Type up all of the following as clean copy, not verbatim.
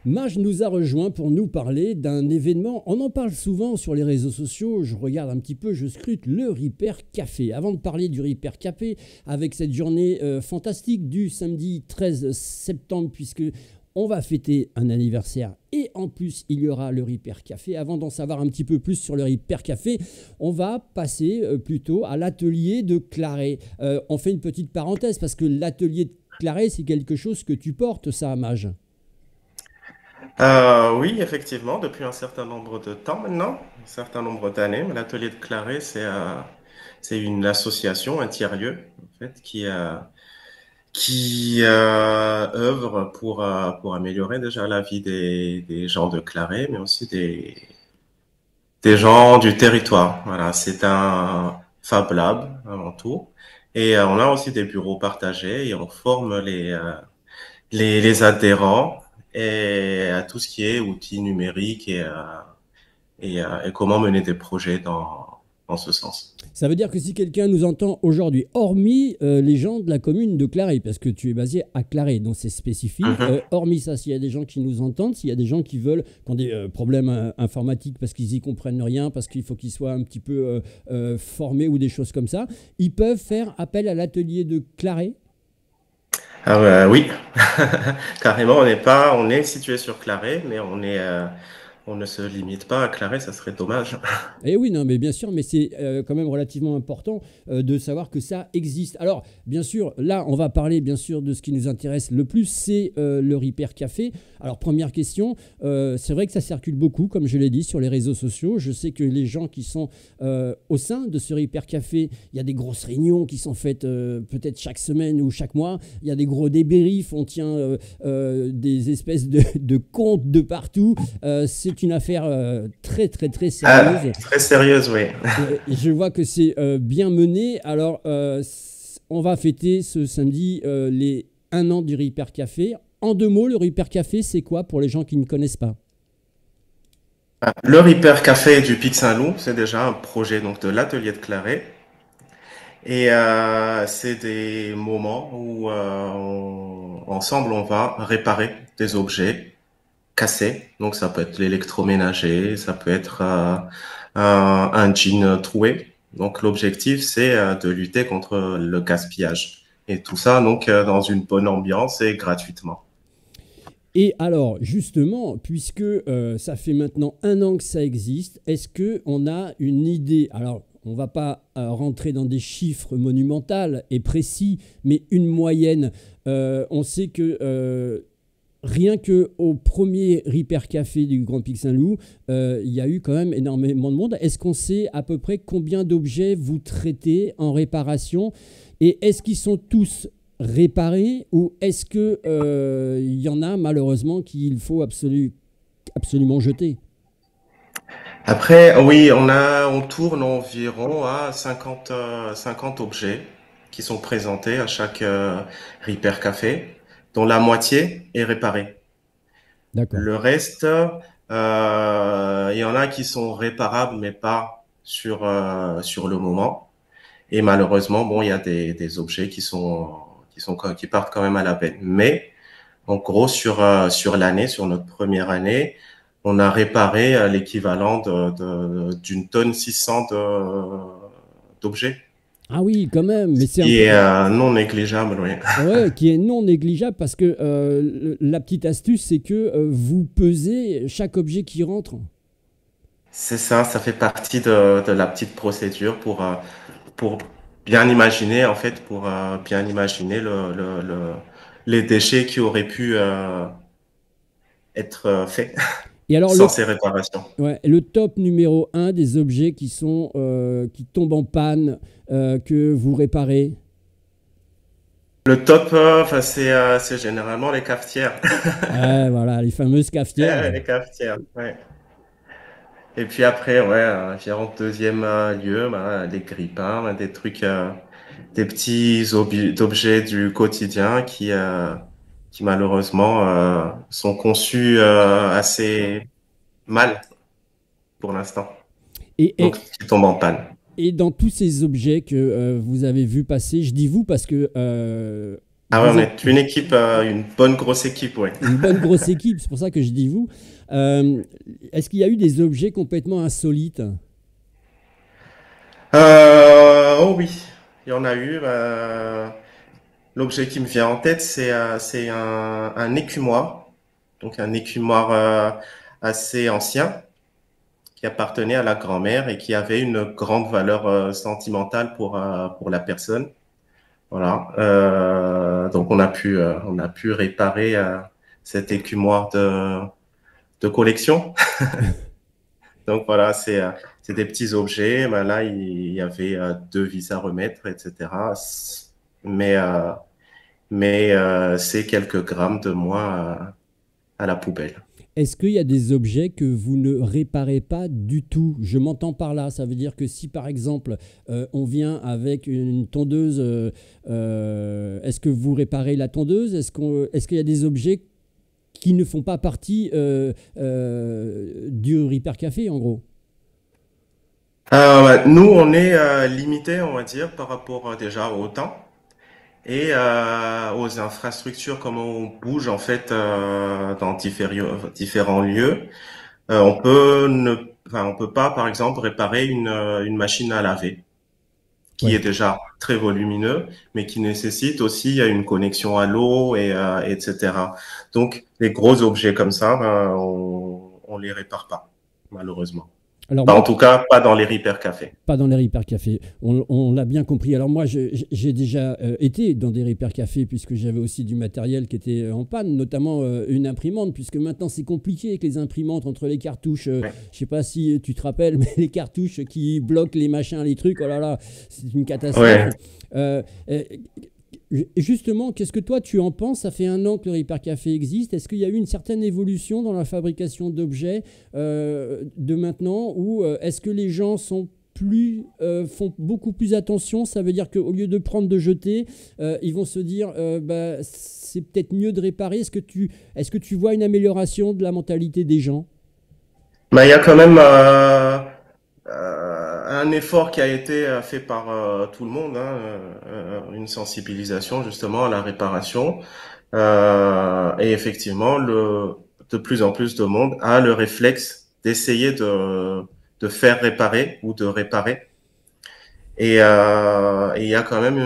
Maj nous a rejoint pour nous parler d'un événement. On en parle souvent sur les réseaux sociaux. Je regarde un petit peu, je scrute le Repair Café. Avant de parler du Repair Café, avec cette journée fantastique du samedi 13 septembre, puisque on va fêter un anniversaire et en plus il y aura le Repair Café. Avant d'en savoir un petit peu plus sur le Repair Café, on va passer plutôt à l'atelier de Claret. On fait une petite parenthèse parce que l'atelier de Claret, c'est quelque chose que tu portes, ça, Maj. Oui, effectivement, depuis un certain nombre de temps maintenant, un certain nombre d'années, mais l'atelier de Claret, c'est une association, un tiers-lieu, en fait, qui œuvre pour améliorer déjà la vie des gens de Claret, mais aussi des gens du territoire. Voilà, c'est un Fab Lab avant tout. Et on a aussi des bureaux partagés et on forme les adhérents et à tout ce qui est outils numériques et comment mener des projets dans ce sens. Ça veut dire que si quelqu'un nous entend aujourd'hui, hormis les gens de la commune de Claret, parce que tu es basé à Claret, donc c'est spécifique, Mhm. hormis ça, s'il y a des gens qui nous entendent, s'il y a des gens qui veulent, qui ont des problèmes informatiques parce qu'ils y comprennent rien, parce qu'il faut qu'ils soient un petit peu formés ou des choses comme ça, ils peuvent faire appel à l'atelier de Claret. Ah oui, carrément, on est situé sur Claret, mais on ne se limite pas à Claret, ça serait dommage. Eh oui, non, mais bien sûr, mais c'est quand même relativement important de savoir que ça existe. Alors, bien sûr, là, on va parler bien sûr de ce qui nous intéresse le plus, c'est le Repair Café. Alors, première question, c'est vrai que ça circule beaucoup, comme je l'ai dit, sur les réseaux sociaux. Je sais que les gens qui sont au sein de ce Repair Café, il y a des grosses réunions qui sont faites peut-être chaque semaine ou chaque mois. Il y a des gros débriefs, on tient des espèces de comptes de partout. C'est une affaire très, très, très Ah, sérieuse. très sérieuse, oui. Je vois que c'est bien mené. Alors, on va fêter ce samedi les 1 an du Repair Café. En 2 mots, le Repair Café, c'est quoi pour les gens qui ne connaissent pas? Le Repair Café du Pic Saint-Loup, c'est déjà un projet donc de l'atelier de Claret. Et c'est des moments où ensemble on va réparer des objets cassés. Donc ça peut être l'électroménager, ça peut être un jean troué. Donc l'objectif c'est de lutter contre le gaspillage. Et tout ça donc dans une bonne ambiance et gratuitement. Et alors, justement, puisque ça fait maintenant 1 an que ça existe, est-ce qu'on a une idée? Alors, on ne va pas rentrer dans des chiffres monumentaux et précis, mais une moyenne. On sait que rien qu'au premier Repair Café du Grand Pic Saint-Loup, il y a eu quand même énormément de monde. Est-ce qu'on sait à peu près combien d'objets vous traitez en réparation? Et est-ce qu'ils sont tous réparés ou est-ce qu'il y en a malheureusement qu'il faut absolument jeter? Après, oui, on tourne environ à 50 objets qui sont présentés à chaque Repair Café, dont la moitié est réparée. D'accord. Le reste, il y en a qui sont réparables, mais pas sur le moment. Et malheureusement, bon, il y a des objets qui partent quand même à la peine. Mais en gros, sur l'année, sur notre première année, on a réparé l'équivalent d'une tonne 600 d'objets, Ah oui, quand même, mais ce c'est qui est non négligeable, oui. ouais, qui est non négligeable parce que la petite astuce, c'est que vous pesez chaque objet qui rentre. C'est ça, ça fait partie de la petite procédure pour bien imaginer, en fait, pour bien imaginer les déchets qui auraient pu être faits Et alors, sans ces réparations. ouais, le top numéro 1 des objets qui sont qui tombent en panne, que vous réparez. Le top, enfin, c'est généralement les cafetières. Voilà, les fameuses cafetières. Les cafetières, ouais. Et puis après, ouais, environ deuxième lieu, bah, les grippins, bah, des trucs, des petits objets du quotidien qui malheureusement sont conçus assez mal pour l'instant. Et, Donc, et, qui tombent en panne. et dans tous ces objets que vous avez vus passer, je dis vous parce que Ah ouais, Vous on êtes est une équipe, une bonne grosse équipe, ouais. une bonne grosse équipe, c'est pour ça que je dis vous. Euh, Est-ce qu'il y a eu des objets complètement insolites? Oh oui, il y en a eu. L'objet qui me vient en tête, c'est un écumoire, donc un écumoire assez ancien qui appartenait à la grand-mère et qui avait une grande valeur sentimentale pour la personne. Voilà. Donc on a pu réparer cet écumoire de collection. Donc voilà, c'est des petits objets. Ben là, il y avait deux vis à remettre, etc. Mais c'est quelques grammes de moins à la poubelle. Est-ce qu'il y a des objets que vous ne réparez pas du tout? Je m'entends par là. Ça veut dire que si par exemple on vient avec une tondeuse, est-ce que vous réparez la tondeuse? Est-ce qu'il y a des objets qui ne font pas partie du Repair Café en gros? Ouais, nous, on est limité, on va dire, par rapport déjà au temps et aux infrastructures, comment on bouge en fait dans différents lieux. On peut pas, par exemple, réparer une machine à laver qui est Ouais. déjà très volumineux, mais qui nécessite aussi une connexion à l'eau etc. Donc, les gros objets comme ça, on les répare pas, malheureusement. Alors Enfin, moi, en tout cas, pas dans les Repair Cafés. pas dans les Repair Café. On l'a bien compris. Alors moi, j'ai déjà été dans des Repair Café puisque j'avais aussi du matériel qui était en panne, notamment une imprimante, puisque maintenant c'est compliqué avec les imprimantes entre les cartouches. Ouais. Je sais pas si tu te rappelles, mais les cartouches qui bloquent les machins, les trucs, oh là là, c'est une catastrophe. Ouais. Euh, euh, Justement, qu'est-ce que toi tu en penses? Ça fait un an que le Repair Café existe. Est-ce qu'il y a eu une certaine évolution dans la fabrication d'objets de maintenant ou est-ce que les gens font beaucoup plus attention? Ça veut dire qu'au lieu de prendre, de jeter, ils vont se dire bah, c'est peut-être mieux de réparer. Est-ce que tu vois une amélioration de la mentalité des gens? Mais il y a quand même un effort qui a été fait par tout le monde, hein, une sensibilisation justement à la réparation. Et effectivement, de plus en plus de monde a le réflexe d'essayer de faire réparer ou de réparer. Et il y a quand même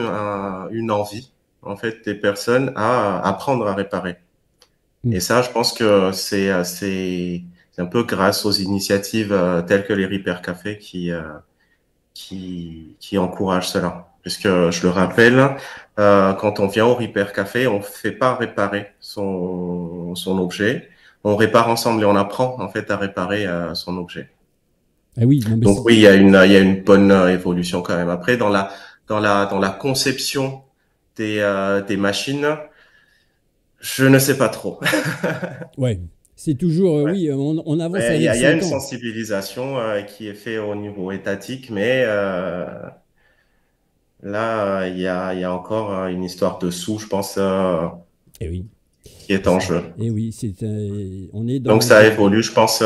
une envie, en fait, des personnes à apprendre à réparer. Hmm. Et ça, je pense que c'est un peu grâce aux initiatives telles que les Repair Café qui encouragent cela. Puisque je le rappelle, quand on vient au Repair Café, on ne fait pas réparer son objet, on répare ensemble et on apprend en fait à réparer son objet. Ah oui, non mais Donc oui, il y a une bonne évolution quand même. Après, dans la conception des machines, je ne sais pas trop. ouais, c'est toujours Ouais. oui, on avance Mais avec il y a son une temps. sensibilisation qui est faite au niveau étatique, mais là, il y a encore une histoire de sous, je pense, Et oui. qui est en jeu. Et oui, on est Donc dans ça un, évolue, je pense,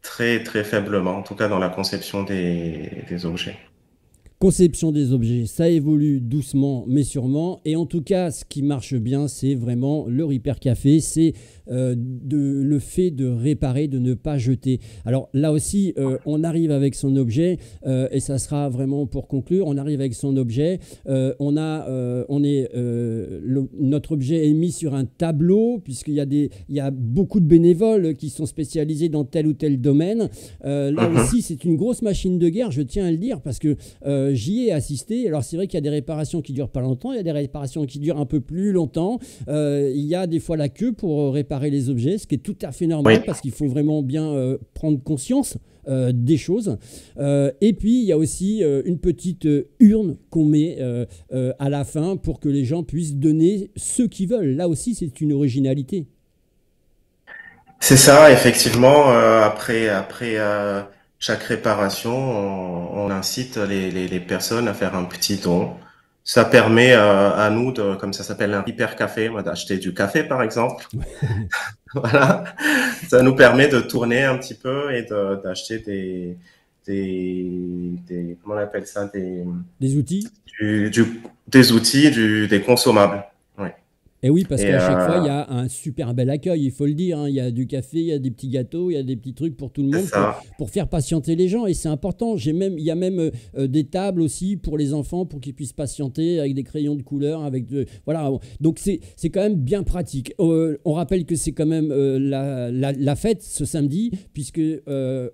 très, très faiblement, en tout cas dans la conception des objets. conception des objets, ça évolue doucement mais sûrement. Et en tout cas, ce qui marche bien, c'est vraiment le Repair Café, c'est le fait de réparer, de ne pas jeter. Alors là aussi, on arrive avec son objet, et ça sera vraiment pour conclure, on arrive avec son objet, notre objet est mis sur un tableau, il y a beaucoup de bénévoles qui sont spécialisés dans tel ou tel domaine. Là Mhm. aussi, c'est une grosse machine de guerre, je tiens à le dire, parce que j'y ai assisté. Alors c'est vrai qu'il y a des réparations qui durent pas longtemps, il y a des réparations qui durent un peu plus longtemps. Il y a des fois la queue pour réparer les objets, ce qui est tout à fait Oui, normal parce qu'il faut vraiment bien prendre conscience des choses. Et puis il y a aussi une petite urne qu'on met à la fin pour que les gens puissent donner ce qu'ils veulent. Là aussi, c'est une originalité. c'est ça, effectivement. Après chaque réparation, on incite les personnes à faire un petit don. Ça permet à nous, comme ça s'appelle un hyper café, moi, d'acheter du café, par exemple. Voilà. Ça nous permet de tourner un petit peu et d'acheter comment on appelle ça, Des outils. des outils, des consommables. Et oui, parce Et qu'à chaque fois, il y a un super bel accueil, il faut le dire, hein. Il y a du café, il y a des petits gâteaux, il y a des petits trucs pour tout le c'est monde ça. pour faire patienter les gens. Et c'est important. Il y a même des tables aussi pour les enfants pour qu'ils puissent patienter avec des crayons de couleur. Voilà. Donc c'est quand même bien pratique. On rappelle que c'est quand même la fête ce samedi, puisque vous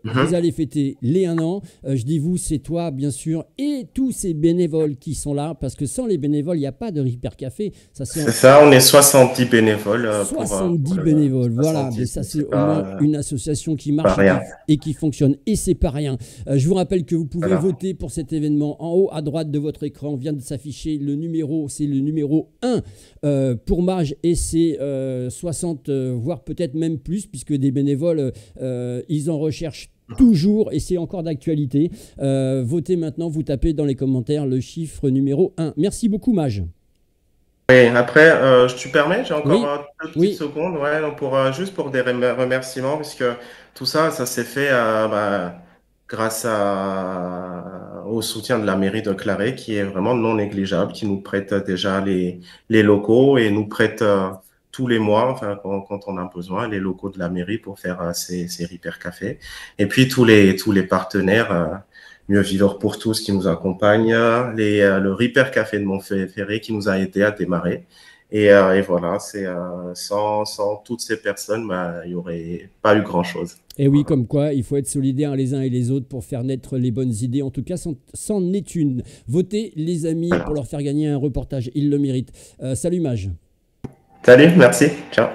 Mhm. allez fêter les 1 an. Je dis vous, c'est toi, bien sûr, et tous ces bénévoles qui sont là, parce que sans les bénévoles, il n'y a pas de Hyper Café. Ça, c'est C'est ça, on est 70 bénévoles pour 70 le bénévoles, voilà. Mais 70, ça, donc c'est c'est au moins une association qui marche pas rien. et qui fonctionne. Et c'est pas rien. Je vous rappelle que vous pouvez Voilà. voter pour cet événement. En haut à droite de votre écran vient de s'afficher le numéro, c'est le numéro 1 pour Mage, et c'est 60, voire peut-être même plus, puisque des bénévoles, ils en recherchent toujours, et c'est encore d'actualité. Votez maintenant, vous tapez dans les commentaires le chiffre numéro 1. Merci beaucoup, Mage. Et après, tu permets, j'ai encore Oui, 2 petites oui. secondes, ouais, donc juste pour des remerciements, puisque tout ça, ça s'est fait grâce au soutien de la mairie de Claret, qui est vraiment non négligeable, qui nous prête déjà les locaux et nous prête tous les mois, enfin, quand on a besoin, les locaux de la mairie pour faire ces Repair Café. Et puis tous les partenaires. Mieux vivre pour tous qui nous accompagne, le Repair Café de Montferré qui nous a aidé à démarrer. Et voilà, sans toutes ces personnes, il n'y aurait pas eu grand-chose. Et oui, Voilà. comme quoi, il faut être solidaires les uns et les autres pour faire naître les bonnes idées. En tout cas, c'en est une. Votez les amis pour leur faire gagner un reportage. Ils le méritent. Salut Mage. Salut, merci, ciao.